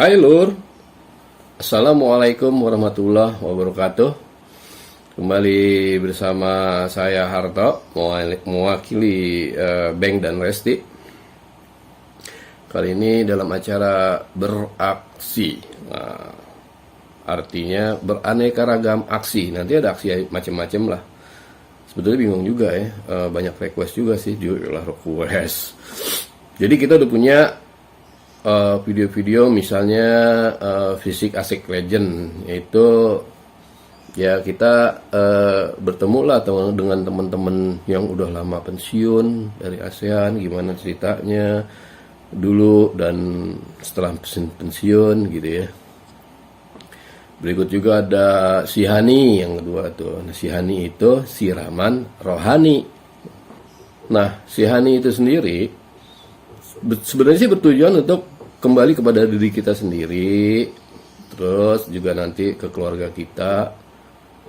Hai Lur, Assalamualaikum warahmatullahi wabarakatuh. Kembali bersama saya Harto, mewakili Bank dan Resti. Kali ini dalam acara beraksi, artinya beraneka ragam aksi. Nanti ada aksi macam-macam lah. Sebetulnya bingung juga ya, banyak request juga sih, jualah request. Jadi kita udah punya video-video misalnya Fisik Asik Legend, itu ya kita bertemu lah dengan teman-teman yang udah lama pensiun dari ASEAN, gimana ceritanya dulu dan setelah pensiun gitu ya. Berikut juga ada si Hani yang kedua tuh. Nah, si Hani itu siraman rohani. Nah, si Hani itu sendiri sebenarnya sih bertujuan untuk kembali kepada diri kita sendiri, terus juga nanti ke keluarga kita.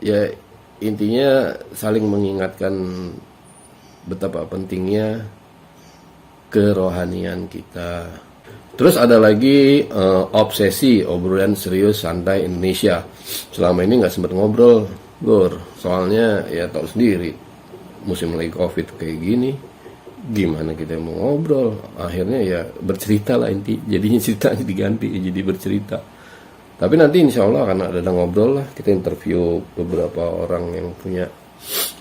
Ya intinya saling mengingatkan betapa pentingnya kerohanian kita. Terus ada lagi obsesi, obrolan serius santai Indonesia. Selama ini nggak sempat ngobrol, Lur. Soalnya ya tahu sendiri, musim lagi COVID kayak gini, gimana kita mau ngobrol. Akhirnya ya bercerita lah inti. Jadinya ceritanya diganti jadi bercerita. Tapi nanti insya Allah akan ada ngobrol lah. Kita interview beberapa orang yang punya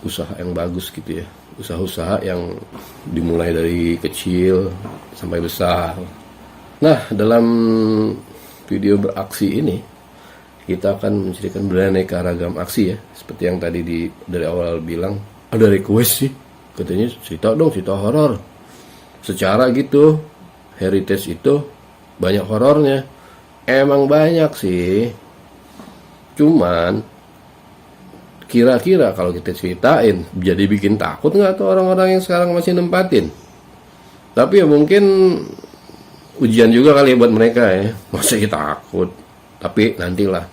usaha yang bagus gitu ya. Usaha-usaha yang dimulai dari kecil sampai besar. Nah, dalam video beraksi ini kita akan menceritakan beraneka ragam aksi ya. Seperti yang tadi dari awal bilang, ada request sih. Katanya cerita dong, cerita horor. Secara gitu, heritage itu banyak horornya. Emang banyak sih. Cuman kira-kira kalau kita ceritain jadi bikin takut nggak tuh orang-orang yang sekarang masih nempatin? Tapi ya mungkin ujian juga kali ya buat mereka ya. Masa kita takut? Tapi nantilah.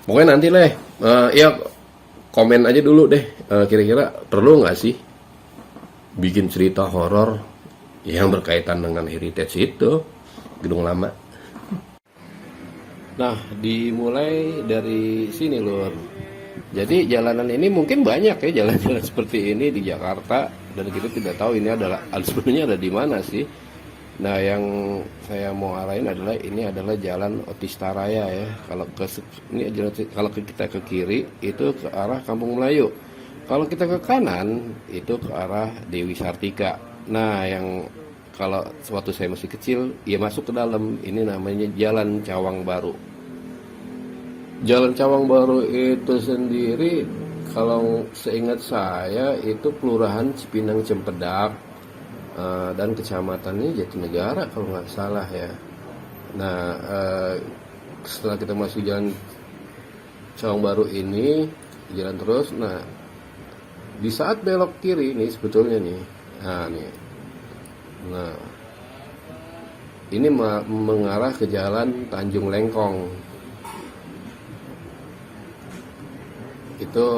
Pokoknya nanti lah. Ya komen aja dulu deh, kira-kira perlu nggak sih bikin cerita horor yang berkaitan dengan heritage itu, gedung lama. Nah, dimulai dari sini Lur. Jadi jalanan ini mungkin banyak ya, jalan-jalan seperti ini di Jakarta, dan kita tidak tahu ini sebenarnya ada di mana sih. Nah, yang saya mau arahin adalah ini adalah Jalan Otista Raya ya. Kalau kita ke kiri itu ke arah Kampung Melayu. Kalau kita ke kanan itu ke arah Dewi Sartika. Nah, yang kalau waktu saya masih kecil ya masuk ke dalam, ini namanya Jalan Cawang Baru. Jalan Cawang Baru itu sendiri kalau seingat saya itu Kelurahan Cipinang Cempedak, dan kecamatannya Jatinegara kalau nggak salah ya. Nah, setelah kita masuk Jalan Cawang Baru ini, jalan terus. Nah, di saat belok kiri nih sebetulnya nih, nah ini mengarah ke Jalan Tanjung Lengkong. Itu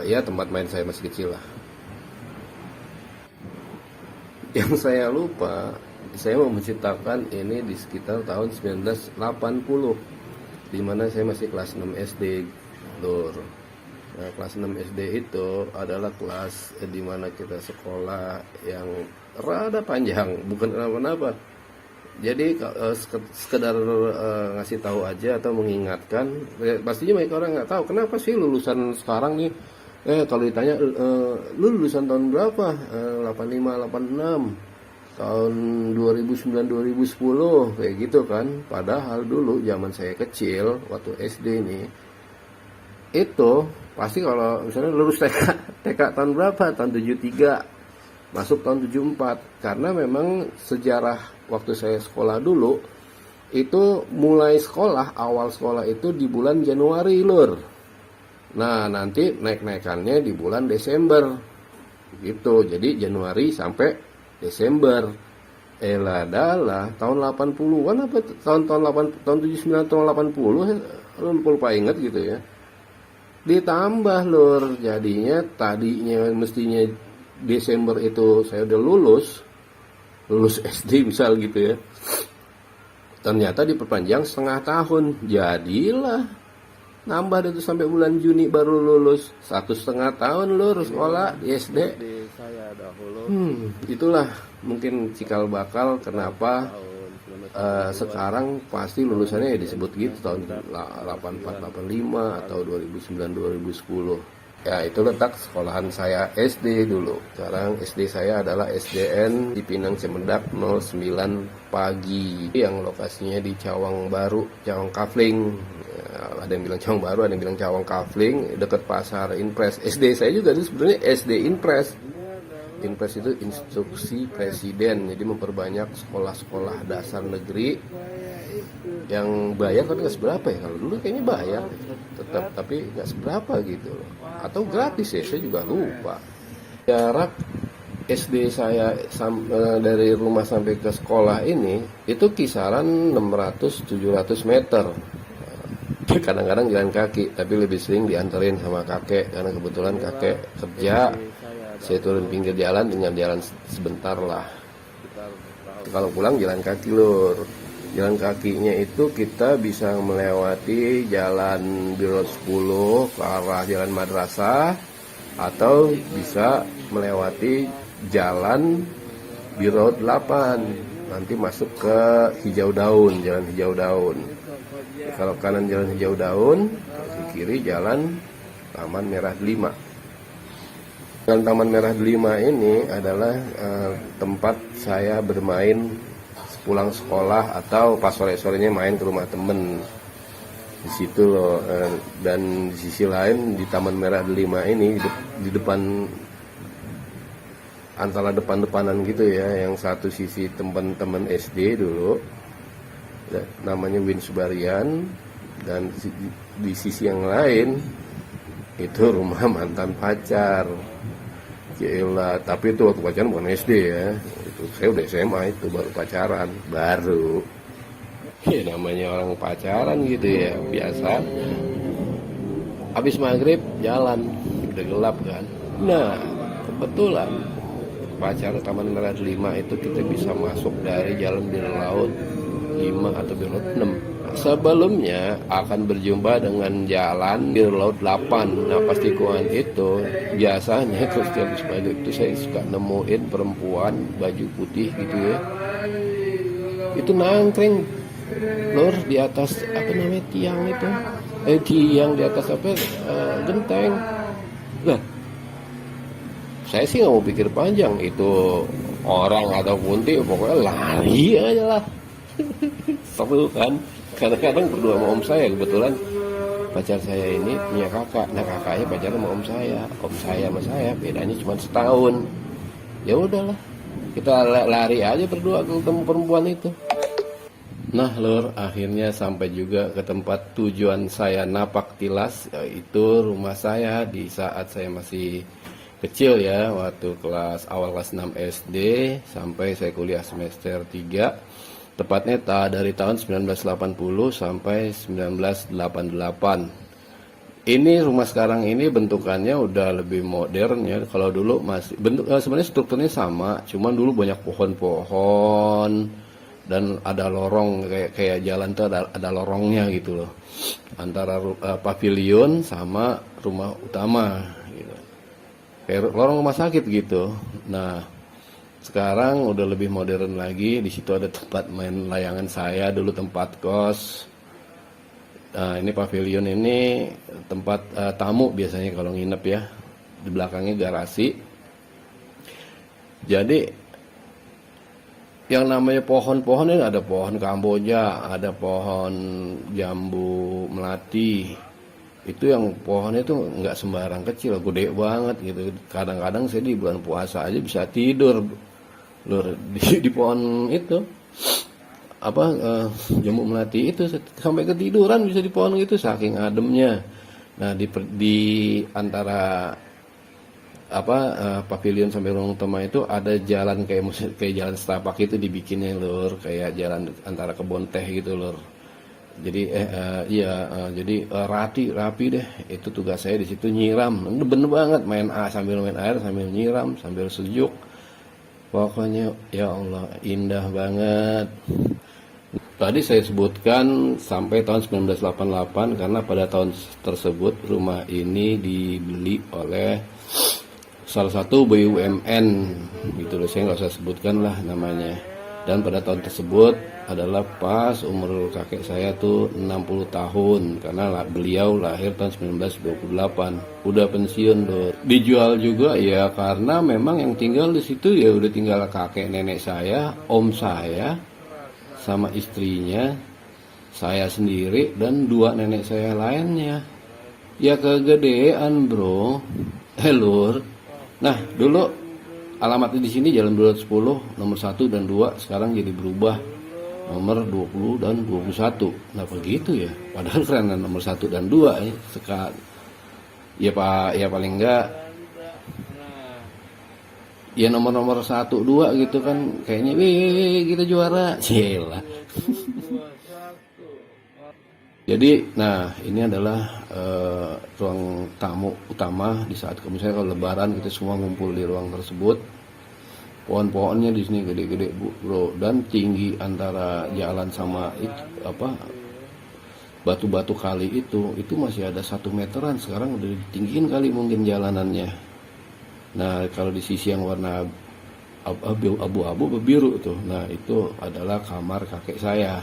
ya tempat main saya masih kecil lah. Yang saya lupa, saya mau menceritakan ini di sekitar tahun 1980, dimana saya masih kelas 6 SD, Lur. Nah, kelas 6 SD itu adalah kelas dimana kita sekolah yang rada panjang, bukan kenapa-napa. Jadi sekedar ngasih tahu aja atau mengingatkan, pastinya banyak orang nggak tahu kenapa sih lulusan sekarang nih. Kalau ditanya, lu lulusan tahun berapa? 85, 86, tahun 2009, 2010, kayak gitu kan. Padahal dulu zaman saya kecil, waktu SD nih, itu pasti kalau misalnya lulus TK tahun berapa? Tahun 73, masuk tahun 74. Karena memang sejarah waktu saya sekolah dulu, itu mulai sekolah, awal sekolah itu di bulan Januari, Lur. Nah, nanti naik-naikannya di bulan Desember gitu. Jadi Januari sampai Desember. Adalah tahun 80-an apa tahun 79, tahun 80, lupa ingat gitu ya. Ditambah Lur, jadinya tadinya mestinya Desember itu saya udah lulus SD misal gitu ya. Ternyata diperpanjang setengah tahun, jadilah nambah itu sampai bulan Juni baru lulus. 1,5 tahun lur sekolah di SD. Saya dahulu Itulah mungkin cikal bakal kenapa sekarang pasti lulusannya ya disebut gitu tahun 84 85 atau 2009 2010. Ya itu letak sekolahan saya SD dulu. Sekarang SD saya adalah SDN di Pinang Cimendak 09 Pagi yang lokasinya di Cawang Baru, Cawang Kafling. Ya, ada yang bilang Cawang Baru, ada yang bilang Cawang Kafling, dekat Pasar Inpres. SD saya juga itu sebenarnya SD Inpres. Inpres itu instruksi presiden, jadi memperbanyak sekolah-sekolah dasar negeri yang bayar tapi nggak seberapa ya. Kalau dulu kayaknya bayar tetap, tapi nggak seberapa gitu loh. Atau gratis ya, saya juga lupa. Jarak SD saya dari rumah sampai ke sekolah ini itu kisaran 600-700 meter. Kadang-kadang jalan kaki, tapi lebih sering dianterin sama kakek karena kebetulan kakek kerja. Saya turun pinggir jalan, tinggal jalan sebentar lah. Kalau pulang jalan kaki lur. Jalan kakinya itu kita bisa melewati jalan Biro 10 ke arah jalan madrasah, atau bisa melewati jalan Biro 8 nanti masuk ke Hijau Daun, jalan Hijau Daun. Kalau kanan jalan Hijau Daun, ke kiri jalan Taman Merah Delima. Jalan Taman Merah Delima ini adalah tempat saya bermain pulang sekolah atau pas sore-sorenya main ke rumah temen di situ loh. Dan di sisi lain di Taman Merah Delima ini di depan, antara depan-depanan gitu ya, yang satu sisi teman-teman SD dulu namanya Win Subarian, dan di sisi yang lain itu rumah mantan pacar. Yaelah, tapi itu waktu pacaran bukan SD ya. Saya udah SMA itu baru pacaran, baru. Ya namanya orang pacaran gitu ya, biasa. Habis maghrib jalan, udah gelap kan. Nah, kebetulan pacaran Taman Merah Delima itu kita bisa masuk dari Jalan Biro Laut 5 atau Biro Laut 6. Sebelumnya akan berjumpa dengan jalan Biro Laut 8. Nah pas tikungan itu biasanya kalau setiap pagi itu saya suka nemuin perempuan baju putih gitu ya, itu nangkring lur di atas apa namanya tiang itu, tiang di atas apa genteng. Nah saya sih nggak mau pikir panjang itu orang atau kunti, pokoknya lari aja lah. Seru kan. Kadang-kadang berdua sama om saya, kebetulan pacar saya ini punya kakak. Nah kakaknya pacaran sama om saya. Om saya sama saya bedanya cuma setahun. Ya udahlah, kita lari aja berdua ketemu perempuan itu. Nah lur, akhirnya sampai juga ke tempat tujuan saya napak tilas, yaitu rumah saya di saat saya masih kecil ya, waktu awal kelas 6 SD sampai saya kuliah semester 3. Tepatnya dari tahun 1980 sampai 1988. Ini rumah sekarang ini bentukannya udah lebih modern ya. Kalau dulu masih sebenarnya strukturnya sama, cuman dulu banyak pohon-pohon dan ada lorong kayak jalan tuh ada lorongnya gitu loh. Antara pavilion sama rumah utama gitu. Kayak lorong rumah sakit gitu. Nah, sekarang udah lebih modern lagi. Di situ ada tempat main layangan saya dulu, tempat kos. Nah, ini pavilion ini tempat tamu biasanya kalau nginep ya. Di belakangnya garasi. Jadi yang namanya pohon-pohon ini ada pohon Kamboja, ada pohon jambu melati. Itu yang pohonnya itu nggak sembarang kecil, gede banget gitu. Kadang-kadang saya di bulan puasa aja bisa tidur lur di pohon itu apa jambu melati itu, sampai ketiduran bisa di pohon itu saking ademnya. Nah di antara pavilion sampai ruang utama itu ada jalan kayak jalan setapak itu dibikinnya lur, kayak jalan antara kebun teh gitu lur. Jadi jadi rapi deh. Itu tugas saya di situ nyiram. Bener banget main sambil main air sambil nyiram sambil sejuk. Pokoknya ya Allah indah banget. Tadi saya sebutkan sampai tahun 1988 karena pada tahun tersebut rumah ini dibeli oleh salah satu BUMN gitu loh, saya nggak usah sebutkan lah namanya. Dan pada tahun tersebut adalah pas umur kakek saya tuh 60 tahun karena beliau lahir tahun 1928, udah pensiun tuh. Dijual juga ya karena memang yang tinggal di situ ya udah tinggal kakek nenek saya, om saya sama istrinya, saya sendiri dan dua nenek saya lainnya. Ya kegedean bro, lur. Nah dulu alamatnya di sini Jalan 210 nomor 1 dan 2, sekarang jadi berubah nomor 20 dan 21. Nah begitu ya, padahal keren nomor 1 dan 2 ya. Ya Pak, ya paling enggak ya nomor-nomor 1 2 gitu kan kayaknya kita juara. Cila. Jadi, nah ini adalah ruang tamu utama di saat misalnya kalau Lebaran kita semua ngumpul di ruang tersebut. Pohon-pohonnya di sini gede-gede bro, dan tinggi antara jalan sama itu batu-batu kali itu masih ada 1 meteran. Sekarang udah ditinggiin kali mungkin jalanannya. Nah kalau di sisi yang warna abu-abu biru tuh, nah itu adalah kamar kakek saya.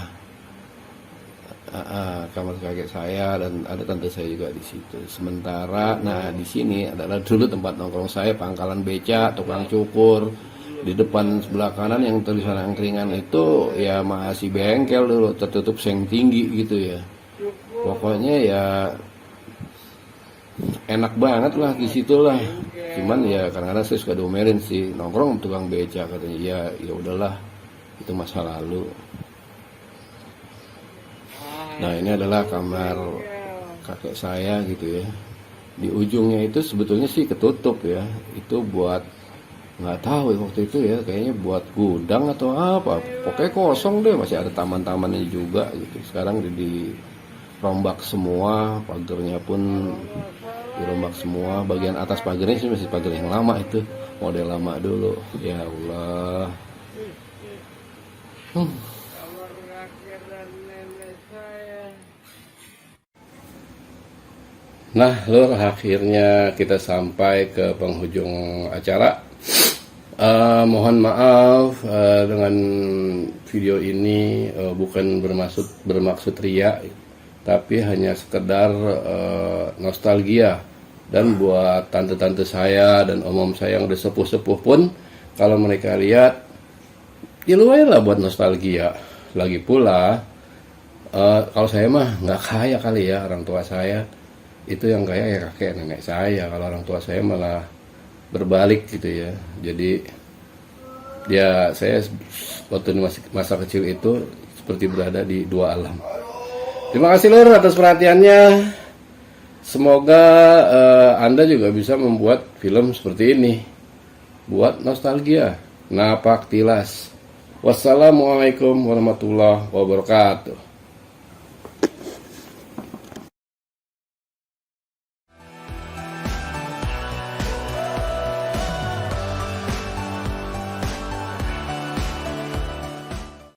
Kamar kakek saya dan ada tante saya juga di situ. Sementara, nah di sini adalah dulu tempat nongkrong saya, pangkalan beca, tukang cukur. Di depan sebelah kanan yang tulisan angkringan itu ya masih bengkel dulu, tertutup seng tinggi gitu ya. Pokoknya ya enak banget lah di situ lah. Cuman ya kadang-kadang saya suka diomelin sih, nongkrong tukang beca katanya. Ya udahlah, itu masa lalu. Nah ini adalah kamar kakek saya gitu ya. Di ujungnya itu sebetulnya sih ketutup ya. Itu buat nggak tahu ya waktu itu ya, kayaknya buat gudang atau apa. Pokoknya kosong deh, masih ada taman-tamannya juga gitu. Sekarang dirombak semua, pagarnya pun dirombak semua. Bagian atas pagarnya sih masih pagar yang lama itu, model lama dulu. Ya Allah. Nah, lur, akhirnya kita sampai ke penghujung acara. Mohon maaf dengan video ini bukan bermaksud ria, tapi hanya sekedar nostalgia. Dan buat tante-tante saya dan om-om saya yang udah sepuh-sepuh pun, kalau mereka lihat, ya lumayan lah buat nostalgia. Lagi pula, kalau saya mah nggak kaya kali ya, orang tua saya itu yang kaya ya kakek nenek saya. Kalau orang tua saya malah berbalik gitu ya. Jadi ya saya waktu masa kecil itu seperti berada di dua alam. Terima kasih lur atas perhatiannya. Semoga Anda juga bisa membuat film seperti ini, buat nostalgia. Napak tilas. Wassalamualaikum warahmatullahi wabarakatuh.